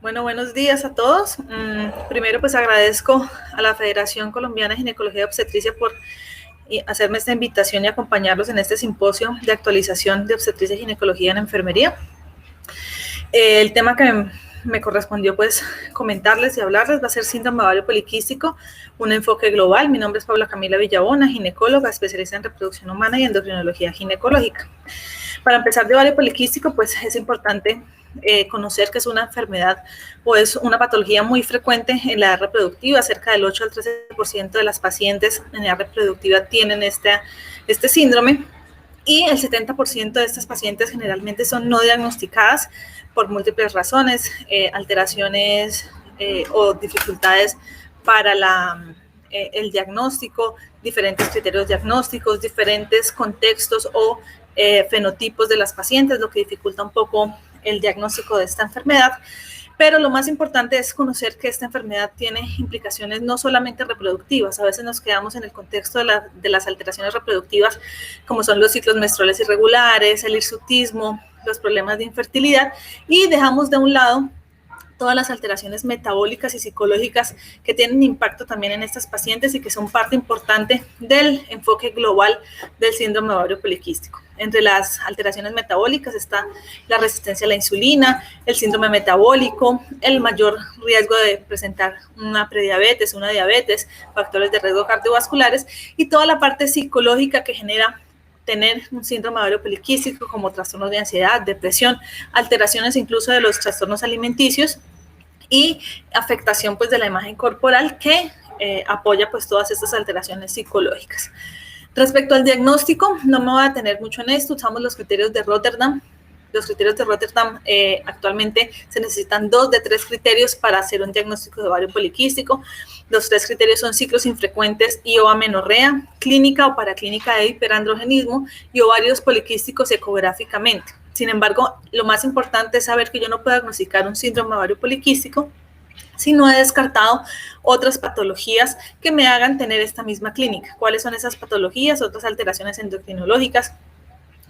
Bueno, buenos días a todos. Primero, pues agradezco a la Federación Colombiana de Ginecología y Obstetricia por hacerme esta invitación y acompañarlos en este simposio de actualización de obstetricia y ginecología en enfermería. El tema que me correspondió pues comentarles y hablarles va a ser síndrome ovario poliquístico, un enfoque global. Mi nombre es Paula Camila Villabona, ginecóloga, especialista en reproducción humana y endocrinología ginecológica. Para empezar de ovario poliquístico, pues es importante conocer que es una enfermedad o es una patología muy frecuente en la edad reproductiva. Cerca del 8 al 13% de las pacientes en edad reproductiva tienen este síndrome, y el 70% de estas pacientes generalmente son no diagnosticadas por múltiples razones, alteraciones o dificultades para el diagnóstico, diferentes criterios diagnósticos, diferentes contextos o fenotipos de las pacientes, lo que dificulta un poco el diagnóstico de esta enfermedad. Pero lo más importante es conocer que esta enfermedad tiene implicaciones no solamente reproductivas. A veces nos quedamos en el contexto de las alteraciones reproductivas, como son los ciclos menstruales irregulares, el hirsutismo, los problemas de infertilidad, y dejamos de un lado todas las alteraciones metabólicas y psicológicas que tienen impacto también en estas pacientes y que son parte importante del enfoque global del síndrome ovario poliquístico. Entre las alteraciones metabólicas está la resistencia a la insulina, el síndrome metabólico, el mayor riesgo de presentar una prediabetes, una diabetes, factores de riesgo cardiovasculares y toda la parte psicológica que genera tener un síndrome ovario poliquístico, como trastornos de ansiedad, depresión, alteraciones incluso de los trastornos alimenticios y afectación pues de la imagen corporal que apoya pues todas estas alteraciones psicológicas. Respecto al diagnóstico, no me voy a detener mucho en esto. Usamos los criterios de Rotterdam. Los criterios de Rotterdam actualmente se necesitan 2 de 3 criterios para hacer un diagnóstico de ovario poliquístico. Los 3 criterios son ciclos infrecuentes y o amenorrea, clínica o paraclínica de hiperandrogenismo y ovarios poliquísticos ecográficamente. Sin embargo, lo más importante es saber que yo no puedo diagnosticar un síndrome ovario poliquístico si no he descartado otras patologías que me hagan tener esta misma clínica. ¿Cuáles son esas patologías? Otras alteraciones endocrinológicas,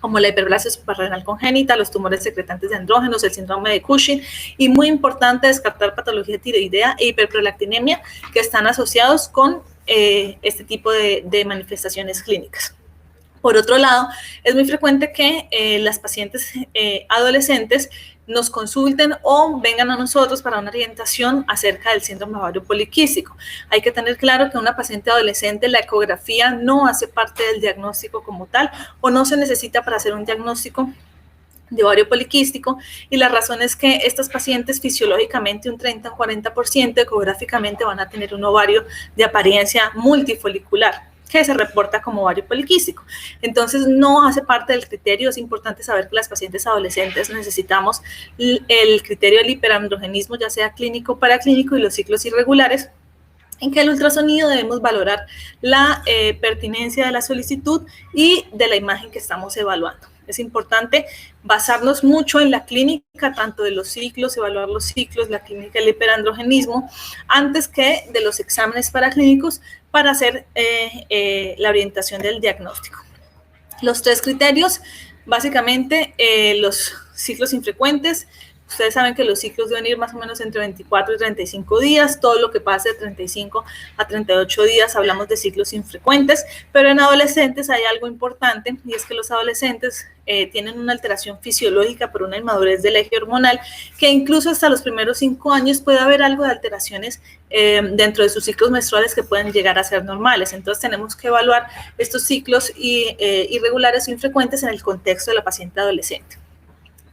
como la hiperplasia suprarrenal congénita, los tumores secretantes de andrógenos, el síndrome de Cushing, y muy importante descartar patología tiroidea e hiperprolactinemia que están asociados con este tipo de manifestaciones clínicas. Por otro lado, es muy frecuente que las pacientes adolescentes nos consulten o vengan a nosotros para una orientación acerca del síndrome ovario poliquístico. Hay que tener claro que una paciente adolescente, la ecografía no hace parte del diagnóstico como tal o no se necesita para hacer un diagnóstico de ovario poliquístico, y la razón es que estas pacientes fisiológicamente un 30 o 40% ecográficamente van a tener un ovario de apariencia multifolicular que se reporta como ovario poliquístico. Entonces, no hace parte del criterio. Es importante saber que las pacientes adolescentes necesitamos el criterio del hiperandrogenismo, ya sea clínico o paraclínico, y los ciclos irregulares, en que el ultrasonido debemos valorar la pertinencia de la solicitud y de la imagen que estamos evaluando. Es importante basarnos mucho en la clínica, tanto de los ciclos, evaluar los ciclos, la clínica del hiperandrogenismo, antes que de los exámenes paraclínicos para hacer la orientación del diagnóstico. Los 3 criterios, básicamente, los ciclos infrecuentes. Ustedes saben que los ciclos deben ir más o menos entre 24 y 35 días. Todo lo que pase de 35 a 38 días hablamos de ciclos infrecuentes, pero en adolescentes hay algo importante, y es que los adolescentes tienen una alteración fisiológica por una inmadurez del eje hormonal, que incluso hasta los primeros 5 años puede haber algo de alteraciones dentro de sus ciclos menstruales que pueden llegar a ser normales. Entonces tenemos que evaluar estos ciclos irregulares o infrecuentes en el contexto de la paciente adolescente.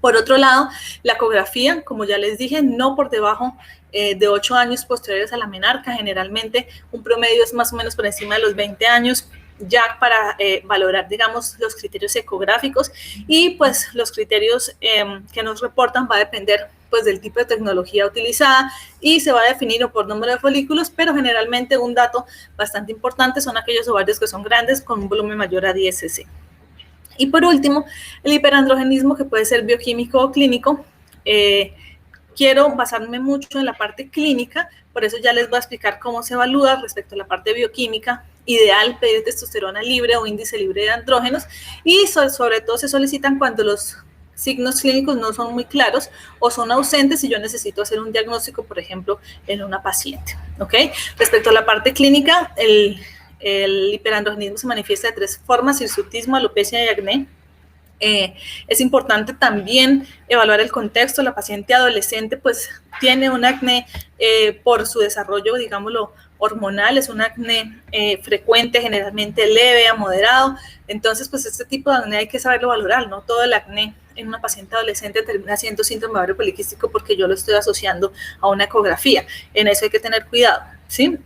Por otro lado, la ecografía, como ya les dije, no por debajo de 8 años posteriores a la menarca. Generalmente un promedio es más o menos por encima de los 20 años, ya para valorar, digamos, los criterios ecográficos, y pues los criterios que nos reportan va a depender pues del tipo de tecnología utilizada y se va a definir o por número de folículos, pero generalmente un dato bastante importante son aquellos ovarios que son grandes con un volumen mayor a 10 cc. Y por último, el hiperandrogenismo, que puede ser bioquímico o clínico. Quiero basarme mucho en la parte clínica, por eso ya les voy a explicar cómo se evalúa respecto a la parte bioquímica. Ideal pedir testosterona libre o índice libre de andrógenos, y sobre todo se solicitan cuando los signos clínicos no son muy claros o son ausentes y yo necesito hacer un diagnóstico, por ejemplo, en una paciente, ¿ok? Respecto a la parte clínica, el hiperandrogenismo se manifiesta de 3 formas: hirsutismo, alopecia y acné. Es importante también evaluar el contexto. La paciente adolescente pues tiene un acné por su desarrollo, digámoslo, hormonal, es un acné frecuente, generalmente leve a moderado. Entonces pues este tipo de acné hay que saberlo valorar, no todo el acné en una paciente adolescente termina siendo síndrome ovario poliquístico porque yo lo estoy asociando a una ecografía. En eso hay que tener cuidado, ¿sí?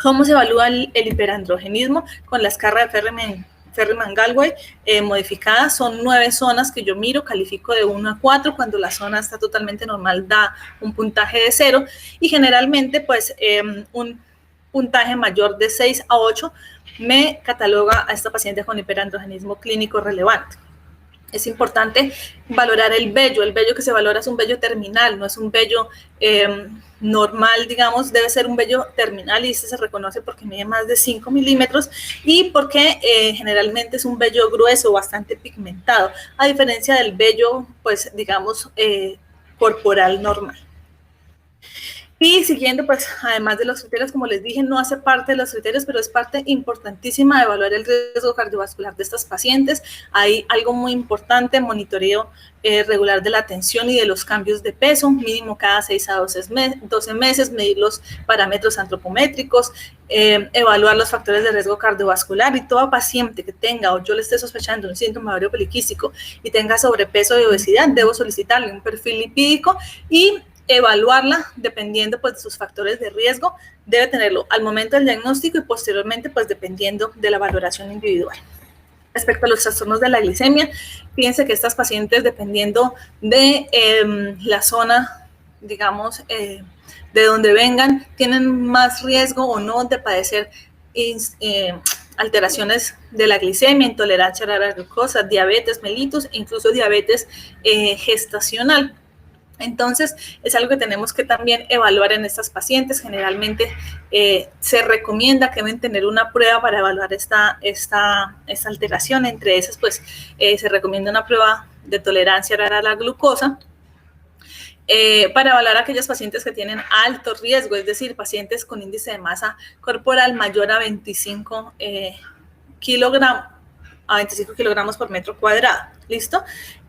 ¿Cómo se evalúa el hiperandrogenismo? Con la escala de Ferriman-Gallwey modificadas. Son 9 zonas que yo miro, califico de 1 a 4. Cuando la zona está totalmente normal da un puntaje de 0 y generalmente pues un puntaje mayor de 6 a 8 me cataloga a esta paciente con hiperandrogenismo clínico relevante. Es importante valorar el vello. El vello que se valora es un vello terminal, no es un vello normal, digamos, debe ser un vello terminal y este se reconoce porque mide más de 5 milímetros y porque generalmente es un vello grueso, bastante pigmentado, a diferencia del vello, pues, digamos, corporal normal. Y siguiendo, pues, además de los criterios, como les dije, no hace parte de los criterios, pero es parte importantísima de evaluar el riesgo cardiovascular de estas pacientes. Hay algo muy importante: monitoreo regular de la tensión y de los cambios de peso, mínimo cada 6 a 12 meses, medir los parámetros antropométricos, evaluar los factores de riesgo cardiovascular. Y toda paciente que tenga o yo le esté sospechando un síndrome ovario poliquístico y tenga sobrepeso y obesidad, debo solicitarle un perfil lipídico y evaluarla dependiendo pues de sus factores de riesgo. Debe tenerlo al momento del diagnóstico y posteriormente pues dependiendo de la valoración individual. Respecto a los trastornos de la glicemia, fíjense que estas pacientes, dependiendo de la zona, digamos, de donde vengan, tienen más riesgo o no de padecer alteraciones de la glicemia, intolerancia a la glucosa, diabetes mellitus, incluso diabetes gestacional. Entonces, es algo que tenemos que también evaluar en estas pacientes. Generalmente se recomienda que deben tener una prueba para evaluar esta alteración. Entre esas, pues, se recomienda una prueba de tolerancia a la glucosa para evaluar a aquellos pacientes que tienen alto riesgo, es decir, pacientes con índice de masa corporal mayor a 25 kilogramos por metro cuadrado. ¿Listo?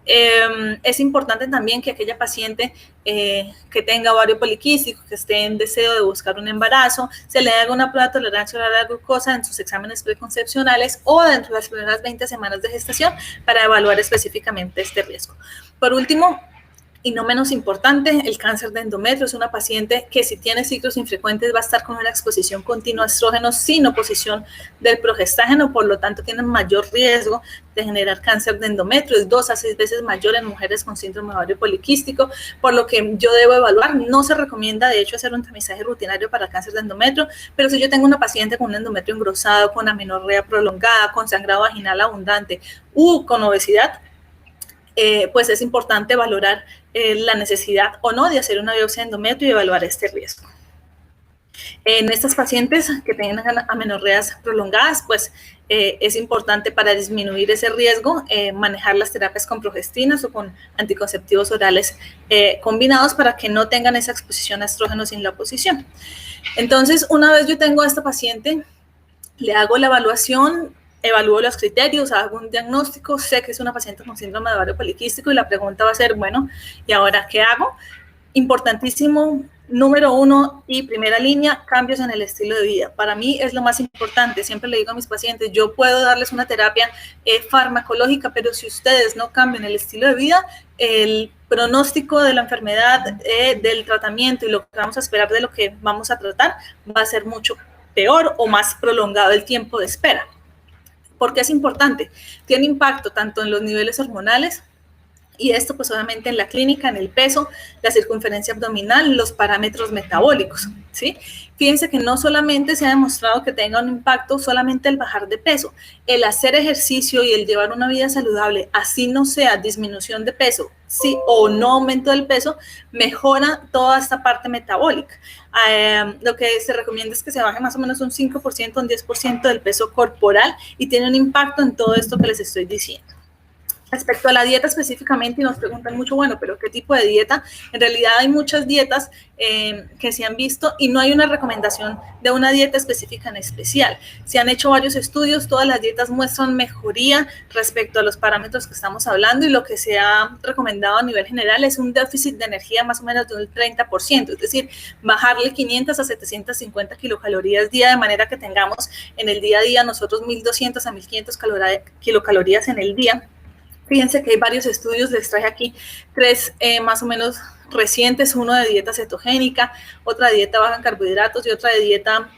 Es importante también que aquella paciente que tenga ovario poliquístico, que esté en deseo de buscar un embarazo, se le haga una prueba de tolerancia a la glucosa en sus exámenes preconcepcionales o dentro de las primeras 20 semanas de gestación para evaluar específicamente este riesgo. Por último, y no menos importante, el cáncer de endometrio es una paciente que si tiene ciclos infrecuentes va a estar con una exposición continua a estrógenos sin oposición del progestágeno, por lo tanto tienen mayor riesgo de generar cáncer de endometrio, es 2 a 6 veces mayor en mujeres con síndrome ovario poliquístico, por lo que yo debo evaluar. No se recomienda, de hecho, hacer un tamizaje rutinario para cáncer de endometrio, pero si yo tengo una paciente con un endometrio engrosado, con amenorrea prolongada, con sangrado vaginal abundante con obesidad, pues es importante valorar la necesidad o no de hacer una biopsia de endometrio y evaluar este riesgo. En estas pacientes que tengan amenorreas prolongadas, pues es importante para disminuir ese riesgo manejar las terapias con progestinas o con anticonceptivos orales combinados para que no tengan esa exposición a estrógenos sin la oposición. Entonces, una vez yo tengo a esta paciente, le hago la evaluación, evalúo los criterios, hago un diagnóstico, sé que es una paciente con síndrome de ovario poliquístico y la pregunta va a ser, bueno, ¿y ahora qué hago? Importantísimo, número 1 y primera línea, cambios en el estilo de vida. Para mí es lo más importante. Siempre le digo a mis pacientes, yo puedo darles una terapia farmacológica, pero si ustedes no cambian el estilo de vida, el pronóstico de la enfermedad, del tratamiento y lo que vamos a esperar de lo que vamos a tratar va a ser mucho peor o más prolongado el tiempo de espera. ¿Por qué es importante? Tiene impacto tanto en los niveles hormonales, y esto pues obviamente en la clínica, en el peso, la circunferencia abdominal, los parámetros metabólicos, ¿sí? Fíjense que no solamente se ha demostrado que tenga un impacto solamente el bajar de peso, el hacer ejercicio y el llevar una vida saludable, así no sea disminución de peso, sí, o no aumento del peso, mejora toda esta parte metabólica. Lo que se recomienda es que se baje más o menos un 5%, un 10% del peso corporal y tiene un impacto en todo esto que les estoy diciendo. Respecto a la dieta específicamente, y nos preguntan mucho, bueno, pero ¿qué tipo de dieta? En realidad hay muchas dietas que se han visto y no hay una recomendación de una dieta específica en especial. Se han hecho varios estudios, todas las dietas muestran mejoría respecto a los parámetros que estamos hablando y lo que se ha recomendado a nivel general es un déficit de energía más o menos de un 30%, es decir, bajarle 500 a 750 kilocalorías día de manera que tengamos en el día a día nosotros 1.200 a 1.500 kilocalorías en el día. Fíjense que hay varios estudios, les traje aquí 3 más o menos recientes, uno de dieta cetogénica, otra de dieta baja en carbohidratos y otra de dieta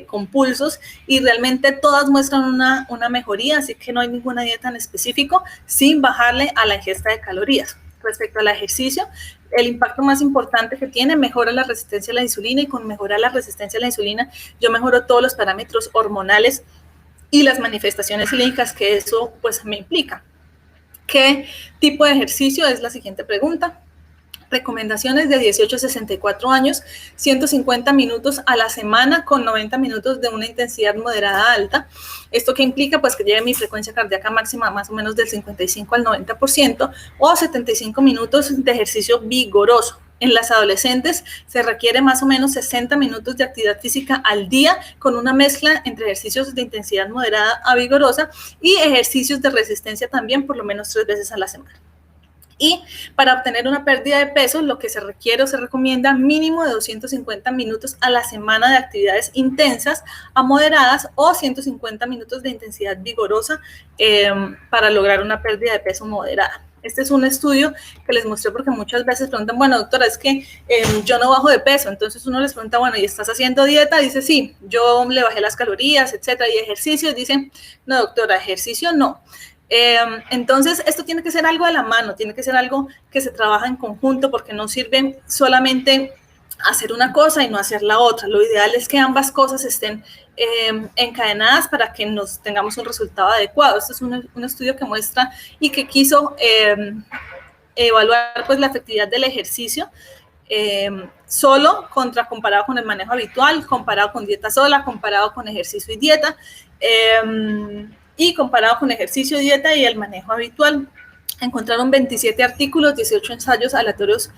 con pulsos, y realmente todas muestran una mejoría, así que no hay ninguna dieta en específico sin bajarle a la ingesta de calorías. Respecto al ejercicio, el impacto más importante que tiene, mejora la resistencia a la insulina, y con mejorar la resistencia a la insulina, yo mejoro todos los parámetros hormonales y las manifestaciones clínicas que eso pues me implica. ¿Qué tipo de ejercicio? Es la siguiente pregunta. Recomendaciones de 18 a 64 años, 150 minutos a la semana con 90 minutos de una intensidad moderada alta. ¿Esto qué implica? Pues que lleve mi frecuencia cardíaca máxima más o menos del 55 al 90% o 75 minutos de ejercicio vigoroso. En las adolescentes se requiere más o menos 60 minutos de actividad física al día con una mezcla entre ejercicios de intensidad moderada a vigorosa y ejercicios de resistencia también por lo menos 3 veces a la semana. Y para obtener una pérdida de peso, lo que se requiere o se recomienda mínimo de 250 minutos a la semana de actividades intensas a moderadas o 150 minutos de intensidad vigorosa para lograr una pérdida de peso moderada. Este es un estudio que les mostré porque muchas veces preguntan, bueno, doctora, es que yo no bajo de peso. Entonces uno les pregunta, bueno, ¿y estás haciendo dieta? Dice, sí, yo le bajé las calorías, etcétera. Y ejercicio, dicen, no, doctora, ejercicio no. Entonces, esto tiene que ser algo de la mano, tiene que ser algo que se trabaja en conjunto, porque no sirve solamente hacer una cosa y no hacer la otra. Lo ideal es que ambas cosas estén encadenadas para que nos tengamos un resultado adecuado. Este es un estudio que muestra y que quiso evaluar pues, la efectividad del ejercicio solo comparado con el manejo habitual, comparado con dieta sola, comparado con ejercicio y dieta, y comparado con ejercicio, dieta y el manejo habitual. Encontraron 27 artículos, 18 ensayos aleatorios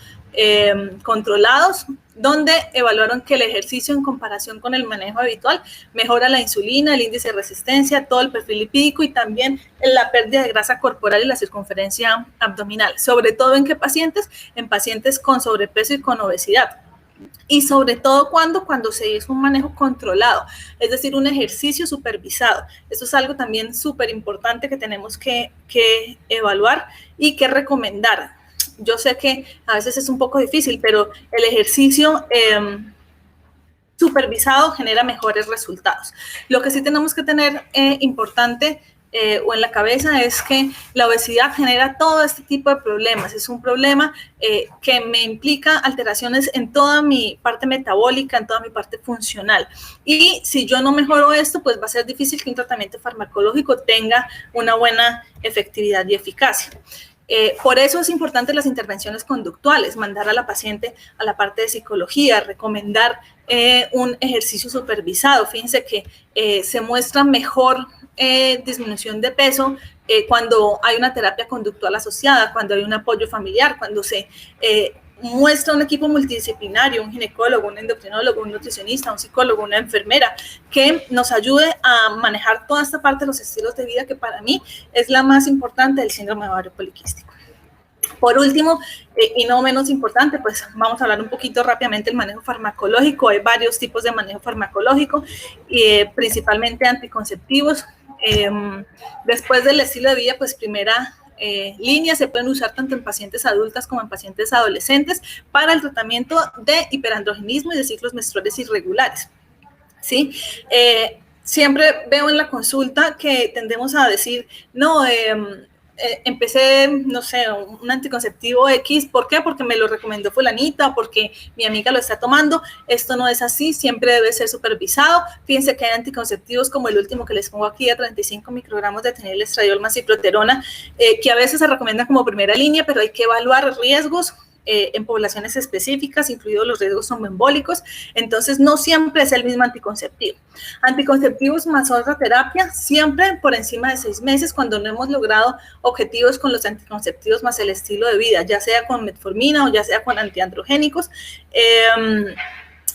controlados, donde evaluaron que el ejercicio en comparación con el manejo habitual mejora la insulina, el índice de resistencia, todo el perfil lipídico y también la pérdida de grasa corporal y la circunferencia abdominal. ¿Sobre todo en qué pacientes? En pacientes con sobrepeso y con obesidad. Y sobre todo cuando se hizo un manejo controlado, es decir, un ejercicio supervisado. Eso es algo también súper importante que tenemos que evaluar y que recomendar. Yo sé que a veces es un poco difícil, pero el ejercicio supervisado genera mejores resultados. Lo que sí tenemos que tener importante o en la cabeza es que la obesidad genera todo este tipo de problemas. Es un problema que me implica alteraciones en toda mi parte metabólica, en toda mi parte funcional. Y si yo no mejoro esto, pues va a ser difícil que un tratamiento farmacológico tenga una buena efectividad y eficacia. Por eso es importante las intervenciones conductuales, mandar a la paciente a la parte de psicología, recomendar un ejercicio supervisado. Fíjense que se muestra mejor disminución de peso cuando hay una terapia conductual asociada, cuando hay un apoyo familiar, cuando se muestra un equipo multidisciplinario, un ginecólogo, un endocrinólogo, un nutricionista, un psicólogo, una enfermera, que nos ayude a manejar toda esta parte de los estilos de vida que para mí es la más importante del síndrome de ovario poliquístico. Por último, y no menos importante, pues vamos a hablar un poquito rápidamente del manejo farmacológico. Hay varios tipos de manejo farmacológico, principalmente anticonceptivos. Después del estilo de vida, pues primera línea, se pueden usar tanto en pacientes adultas como en pacientes adolescentes para el tratamiento de hiperandrogenismo y de ciclos menstruales irregulares. ¿Sí? Siempre veo en la consulta que tendemos a decir, no, empecé, no sé, un anticonceptivo X. ¿Por qué? Porque me lo recomendó fulanita, porque mi amiga lo está tomando. Esto no es así, siempre debe ser supervisado. Fíjense que hay anticonceptivos como el último que les pongo aquí, a 35 microgramos de estradiol más ciploterona, que a veces se recomienda como primera línea, pero hay que evaluar riesgos en poblaciones específicas, incluidos los riesgos tromboembólicos. Entonces, no siempre es el mismo anticonceptivo. Anticonceptivos más otra terapia, siempre por encima de 6 meses, cuando no hemos logrado objetivos con los anticonceptivos más el estilo de vida, ya sea con metformina o ya sea con antiandrogénicos.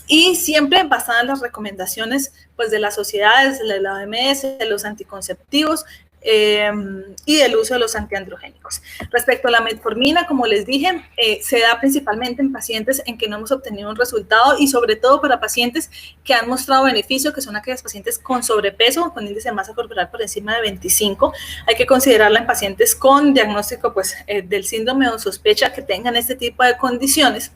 Y siempre basadas en las recomendaciones pues, de las sociedades, de la OMS, de los anticonceptivos y del uso de los antiandrogénicos. Respecto a la metformina, como les dije, se da principalmente en pacientes en que no hemos obtenido un resultado y sobre todo para pacientes que han mostrado beneficio, que son aquellas pacientes con sobrepeso, con índice de masa corporal por encima de 25. Hay que considerarla en pacientes con diagnóstico pues, del síndrome o sospecha que tengan este tipo de condiciones.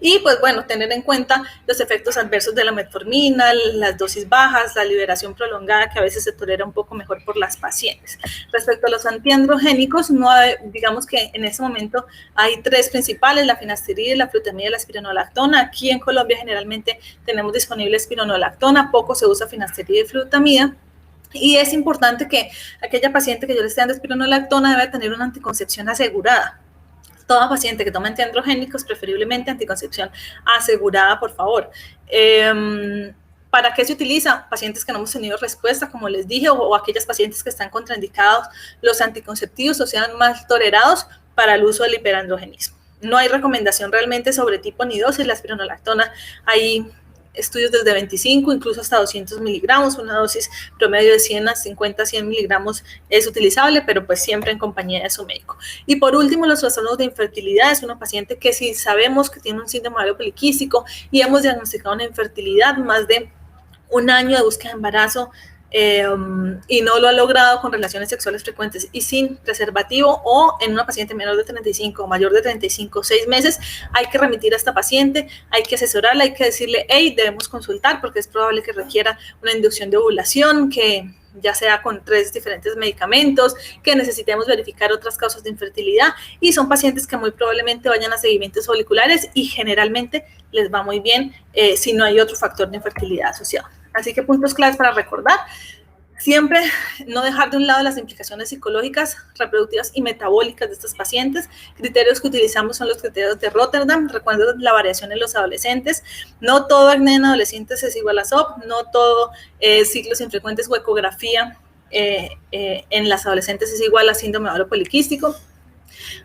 Y pues bueno, tener en cuenta los efectos adversos de la metformina, las dosis bajas, la liberación prolongada que a veces se tolera un poco mejor por las pacientes. Respecto a los antiandrogénicos, no digamos que en este momento hay 3 principales, la finasterida, la flutamida y la espironolactona. Aquí en Colombia generalmente tenemos disponible espironolactona, poco se usa finasterida y flutamida. Y es importante que aquella paciente que yo le esté dando espironolactona debe tener una anticoncepción asegurada. Toda paciente que toma antiandrogénicos, preferiblemente anticoncepción asegurada, por favor. ¿Para qué se utiliza? Pacientes que no hemos tenido respuesta, como les dije, o aquellas pacientes que están contraindicados los anticonceptivos o sean más tolerados para el uso del hiperandrogenismo. No hay recomendación realmente sobre tipo ni dosis. La espironolactona hay estudios desde 25, incluso hasta 200 miligramos, una dosis promedio de 100 a 50, 100 miligramos es utilizable, pero pues siempre en compañía de su médico. Y por último, los trastornos de infertilidad. Es una paciente que si sabemos que tiene un síndrome ovario poliquístico y hemos diagnosticado una infertilidad, más de 1 año de búsqueda de embarazo, y no lo ha logrado con relaciones sexuales frecuentes y sin preservativo, o en una paciente menor de 35 o mayor de 35, 6 meses, hay que remitir a esta paciente, hay que asesorarla, hay que decirle, hey, debemos consultar porque es probable que requiera una inducción de ovulación, que ya sea con 3 diferentes medicamentos, que necesitemos verificar otras causas de infertilidad, y son pacientes que muy probablemente vayan a seguimientos foliculares y generalmente les va muy bien si no hay otro factor de infertilidad asociado. Así que puntos claves para recordar: siempre no dejar de un lado las implicaciones psicológicas, reproductivas y metabólicas de estos pacientes. Criterios que utilizamos son los criterios de Rotterdam. Recuerden la variación en los adolescentes. No todo acné en adolescentes es igual a SOP, no todo ciclos infrecuentes o ecografía en las adolescentes es igual a síndrome ovario poliquístico.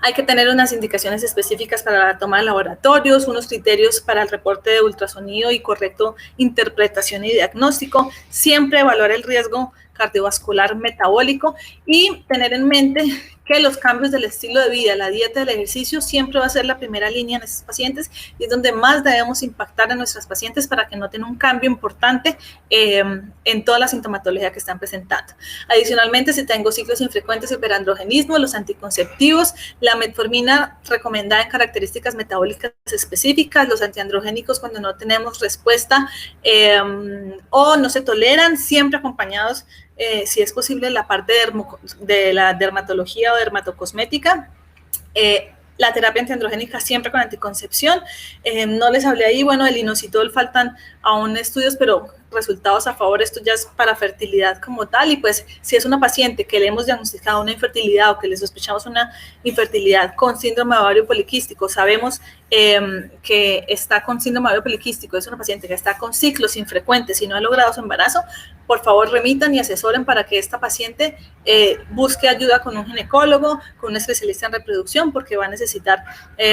Hay que tener unas indicaciones específicas para la toma de laboratorios, unos criterios para el reporte de ultrasonido y correcto interpretación y diagnóstico. Siempre evaluar el riesgo cardiovascular metabólico y tener en mente que los cambios del estilo de vida, la dieta, el ejercicio, siempre va a ser la primera línea en estos pacientes y es donde más debemos impactar a nuestras pacientes para que noten un cambio importante en toda la sintomatología que están presentando. Adicionalmente, si tengo ciclos infrecuentes, hiperandrogenismo, los anticonceptivos, la metformina recomendada en características metabólicas específicas, los antiandrogénicos cuando no tenemos respuesta o no se toleran, siempre acompañados si es posible, la parte de la dermatología o dermatocosmética. La terapia antiandrogénica siempre con anticoncepción. No les hablé ahí, bueno, del inositol faltan aún estudios, pero resultados a favor, esto ya es para fertilidad como tal, y pues si es una paciente que le hemos diagnosticado una infertilidad o que le sospechamos una infertilidad con síndrome ovario poliquístico, sabemos que está con síndrome ovario poliquístico, es una paciente que está con ciclos infrecuentes y no ha logrado su embarazo, por favor remitan y asesoren para que esta paciente busque ayuda con un ginecólogo, con un especialista en reproducción, porque va a necesitar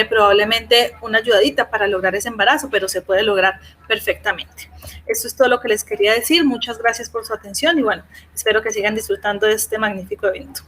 probablemente una ayudadita para lograr ese embarazo, pero se puede lograr perfectamente. Esto es todo lo que les quería decir. Muchas gracias por su atención y bueno, espero que sigan disfrutando de este magnífico evento.